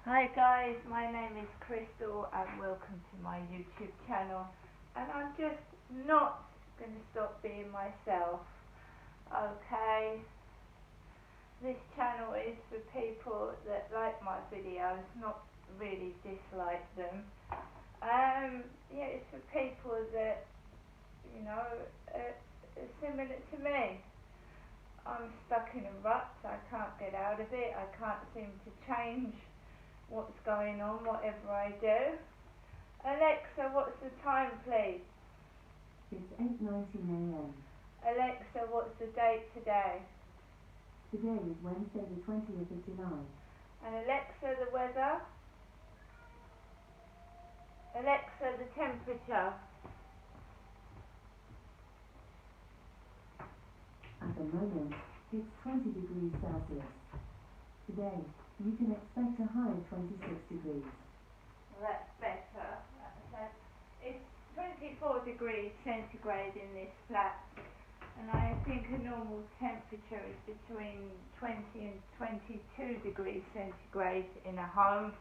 Hi guys, my name is Crystal and welcome to my YouTube channel, and I'm just not going to stop being myself, okay? This channel is for people that like my videos, not really dislike them. Yeah, it's for people that, are similar to me. I'm stuck in a rut, I can't get out of it, I can't seem to change what's going on, whatever I do. Alexa, what's the time, please? It's 8:19 a.m. Alexa, what's the date today? Today is Wednesday the 20th of July. And Alexa, the weather? Alexa, the temperature? At the moment, it's 20 degrees Celsius. Today, you can expect a high of 26 degrees. Well, that's better. It's 24 degrees centigrade in this flat, and I think a normal temperature is between 20 and 22 degrees centigrade in a home.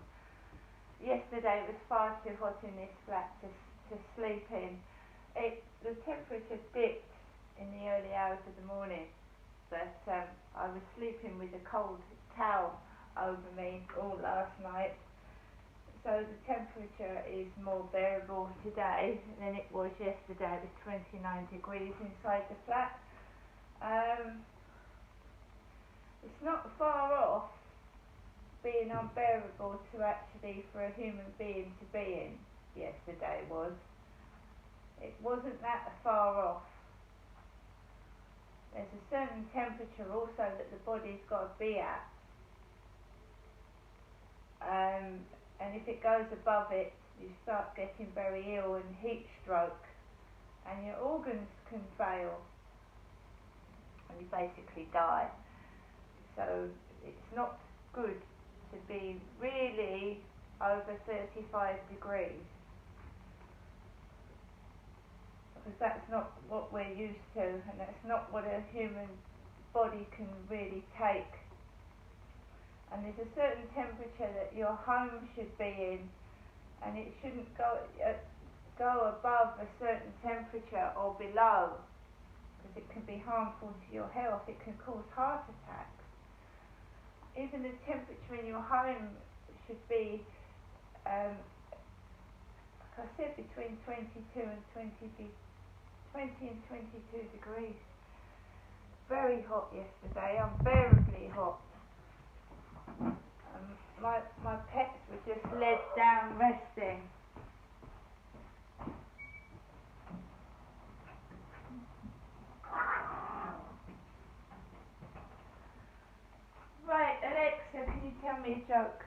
Yesterday it was far too hot in this flat to sleep in. The temperature dipped in the early hours of the morning, but I was sleeping with a cold towel over me all last night, so the temperature is more bearable today than it was yesterday. It was 29 degrees inside the flat. It's not far off being unbearable to actually for a human being to be in. Yesterday was. It wasn't that far off. There's a certain temperature also that the body's got to be at. And if it goes above it, you start getting very ill and heat stroke, and your organs can fail, and you basically die. So it's not good to be really over 35 degrees, because that's not what we're used to, and that's not what a human body can really take. And there's a certain temperature that your home should be in, and it shouldn't go above a certain temperature or below, because it can be harmful to your health. It can cause heart attacks. Even the temperature in your home should be, like I said, between 22 and 20 and 22 degrees. Very hot yesterday, unbearably hot. My pets were just led down resting. Right, Alexa, can you tell me a joke?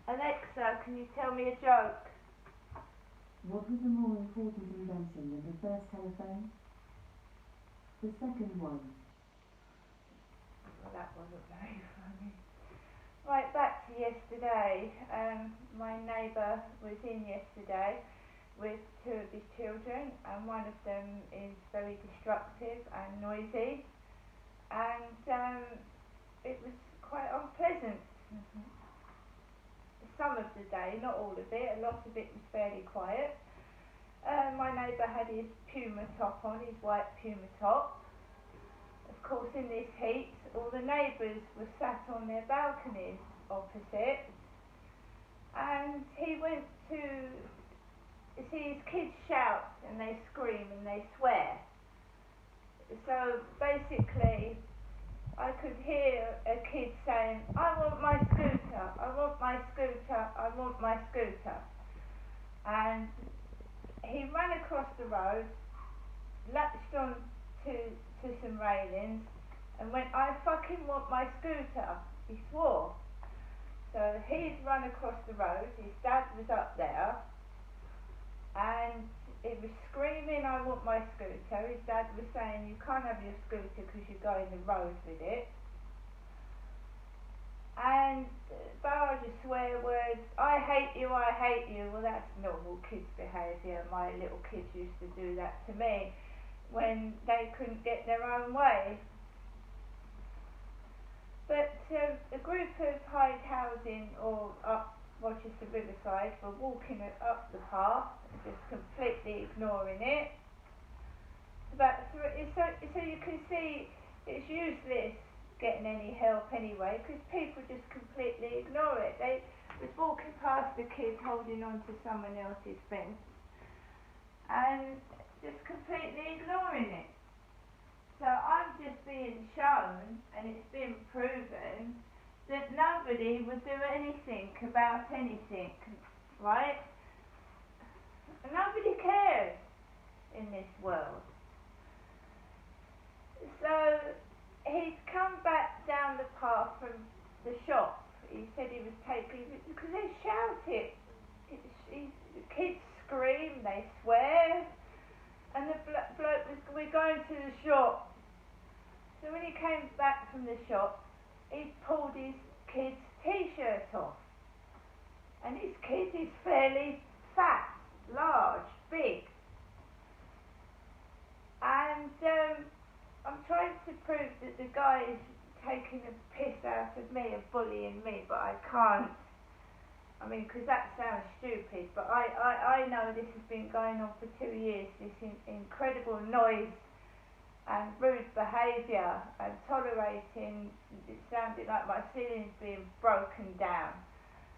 Alexa, can you tell me a joke? What was a more important invention than the first telephone? The second one. Well, that wasn't very funny. Right, back to yesterday. My neighbour was in yesterday with two of his children, and one of them is very destructive and noisy, and it was quite unpleasant. Some of the day, not all of it, a lot of it was fairly quiet. My neighbour had his Puma top on, his white Puma top. Of course, in this heat, all the neighbours were sat on their balconies opposite, and he went to see his kids shout and they scream and they swear. So basically, I could hear a kid saying, "I want my scooter, I want my scooter, I want my scooter." And he ran across the road, latched on to some railings, and went, "I fucking want my scooter." He swore. So he'd run across the road, his dad was up there, and he was screaming, "I want my scooter." His dad was saying, "You can't have your scooter because you're going the road with it." And barrage of swear words, "I hate you, I hate you." Well, that's normal kids' behaviour. My little kids used to do that to me when they couldn't get their own way. But of group of Hyde housing or up Rochester Riverside were walking up the path, just completely ignoring it. So you can see it's useless getting any help anyway, because people just completely ignore it. They was walking past the kids holding on to someone else's fence and just completely ignoring it. So I'm just being shown, and it's been proven, that nobody would do anything about anything, right? Nobody cares in this world. So he's come back down the path from the shop. He said he was taking, because they shout it. The kids scream, they swear, and the bloke was, we're going to the shop. So when he came back from the shop, he pulled his kid's t-shirt off. And his kid is fairly fat, large, big. And I'm trying to prove that the guy is taking a piss out of me and bullying me, but I can't. I mean, because that sounds stupid, but I know this has been going on for 2 years, this incredible noise and rude behaviour and tolerating, it sounded like my ceiling's being broken down.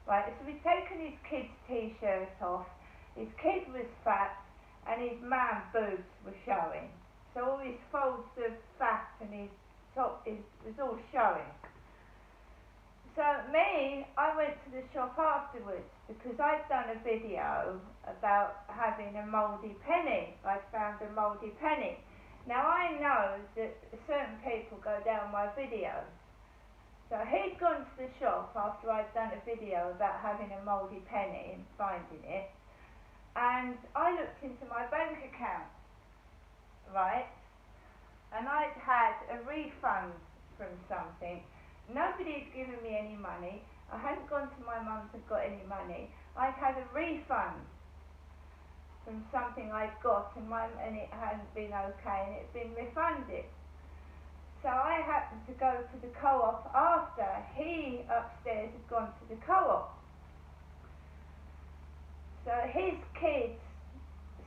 Right, so we've taken his kid's t-shirt off, his kid was fat, and his man boobs were showing. So all his folds of fat and his top was all showing. So me, I went to the shop afterwards because I'd done a video about having a mouldy penny. I'd found a mouldy penny. Now I know that certain people go down my videos. So he'd gone to the shop after I'd done a video about having a mouldy penny and finding it. And I looked into my bank account, right? And I'd had a refund from something. Nobody had given me any money. I hadn't gone to my mum's and got any money. I'd had a refund from something I'd got, and it hadn't been okay, and it had been refunded. So I happened to go to the co-op after he upstairs had gone to the co-op. So his kids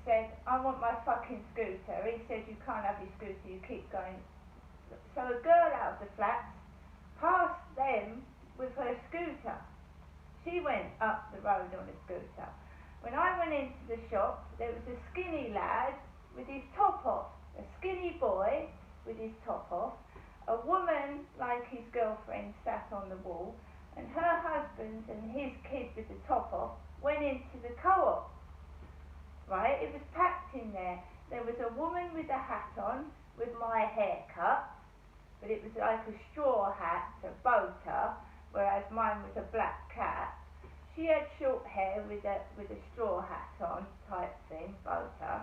said, I want my fucking scooter. He said, you can't have your scooter, you keep going. So a girl out of the flats passed them with her scooter. She went up the road on a scooter. When I went into the shop, there was a skinny lad with his top off, a skinny boy with his top off, a woman like his girlfriend sat on the wall, and her husband and his kid with the top off went into the co-op. Right, it was packed in there. There was a woman with a hat on with my haircut, but it was like a straw hat, a boater, whereas mine was a black cat. She had short hair with a straw hat on, type thing, boater.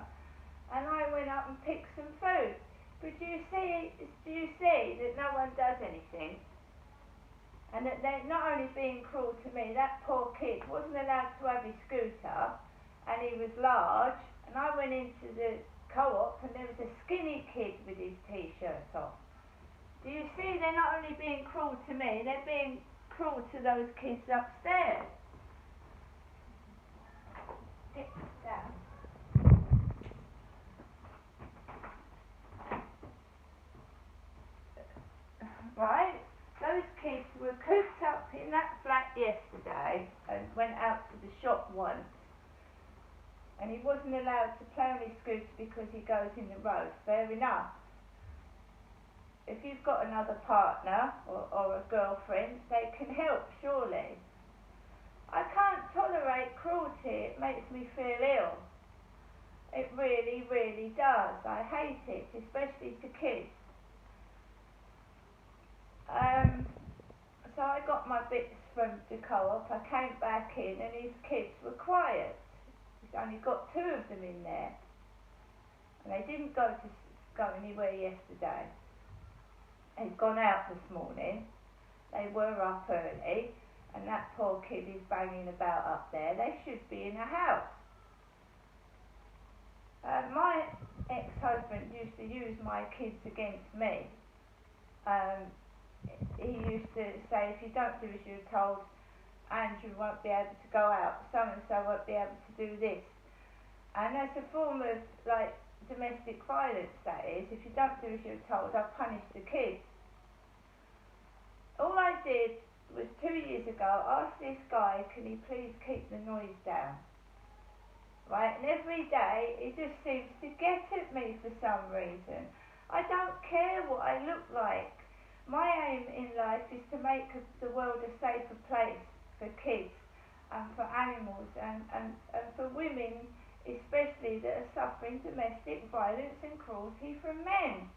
And I went up and picked some food. But do you see that no one does anything? And that they're not only being cruel to me, that poor kid wasn't allowed to have his scooter, and he was large, and I went into the co-op and there was a skinny kid with his t-shirt off. Do you see, they're not only being cruel to me, they're being cruel to those kids upstairs. Down. Right? Those kids were cooped up in that flat yesterday and went out to the shop once. And he wasn't allowed to play on his scooter because he goes in the road. Fair enough. If you've got another partner or a girlfriend, they can help, surely. I can't tolerate cruelty. It makes me feel ill. It really, really does. I hate it, especially to kids. So I got my bits from the co-op. I came back in and his kids were quiet. He's only got 2 of them in there. And they didn't go anywhere yesterday. They'd gone out this morning. They were up early. And that poor kid is banging about up there. They should be in a house. My ex-husband used to use my kids against me. he used to say, if you don't do as you're told, Andrew won't be able to go out, so and so won't be able to do this. And as a form of like domestic violence, that is, if you don't do as you're told, I'll punish the kids. All I did was 2 years ago ask this guy, can he please keep the noise down? Right, and every day he just seems to get at me for some reason. I don't care what I look like. My aim in life is to make the world a safer place for kids and for animals and for women, especially, that are suffering domestic violence and cruelty from men.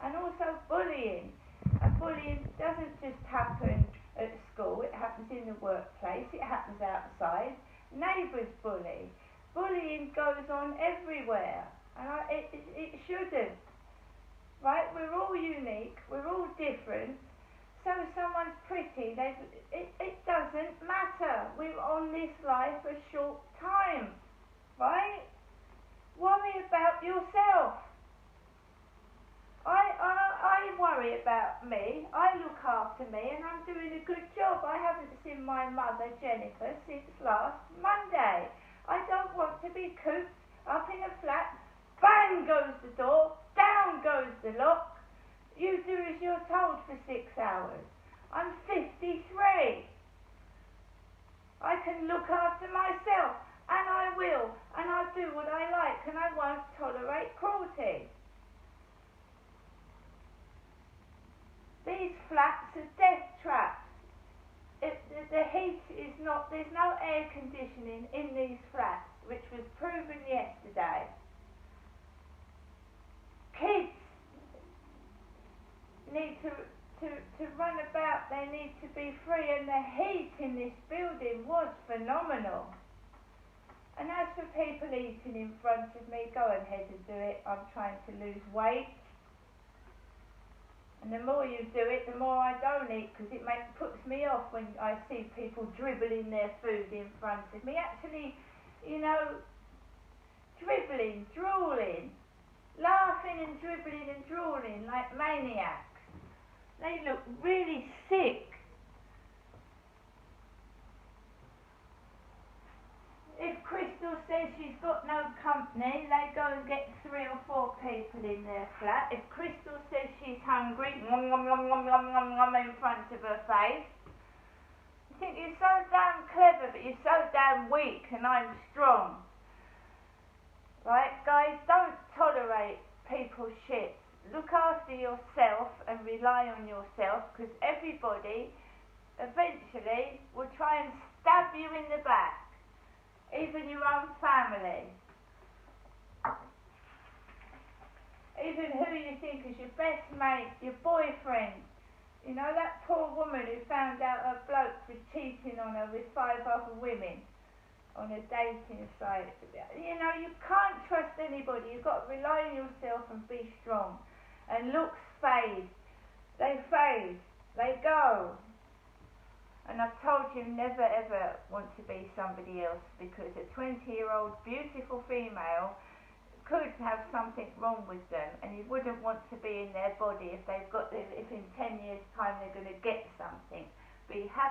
And also bullying. And bullying doesn't just happen at school, it happens in the workplace, it happens outside. Neighbours bully. Bullying goes on everywhere, and it shouldn't. Right? We're all unique, we're all different. So if someone's pretty, it doesn't matter. We're on this life a short time, right? Worry about yourself. I worry about me, I look after me, and I'm doing a good job. I haven't seen my mother, Jennifer, since last Monday. I don't want to be cooped up in a flat. Bang goes the door, down goes the lock. You do as you're told for 6 hours. I'm 53. I can look after myself, and I will, and I'll do what I like, and I won't tolerate cruelty. These flats are death traps. The heat is not, there's no air conditioning in these flats, which was proven yesterday. Kids need to run about, they need to be free, and the heat in this building was phenomenal. And as for people eating in front of me, go ahead and do it. I'm trying to lose weight. And the more you do it, the more I don't eat, because it puts me off when I see people dribbling their food in front of me. Actually, you know, dribbling, drooling, laughing and dribbling and drooling like maniacs. They look really sick. If Crystal says she's got no company, they go and get 3 or 4 people in their flat. If Crystal says she's hungry, nom nom nom nom nom nom nom in front of her face. You think you're so damn clever, but you're so damn weak, and I'm strong. Right, guys, don't tolerate people's shit. Look after yourself and rely on yourself, because everybody eventually will try and stab you in the back. Even your own family. Even who you think is your best mate, your boyfriend. You know, that poor woman who found out her bloke was cheating on her with 5 other women on a dating site. You know, you can't trust anybody. You've got to rely on yourself and be strong. And looks fade. They fade. They go. And I've told you never ever want to be somebody else, because a 20-year-old beautiful female could have something wrong with them, and you wouldn't want to be in their body if in 10 years' time they're going to get something. Be happy.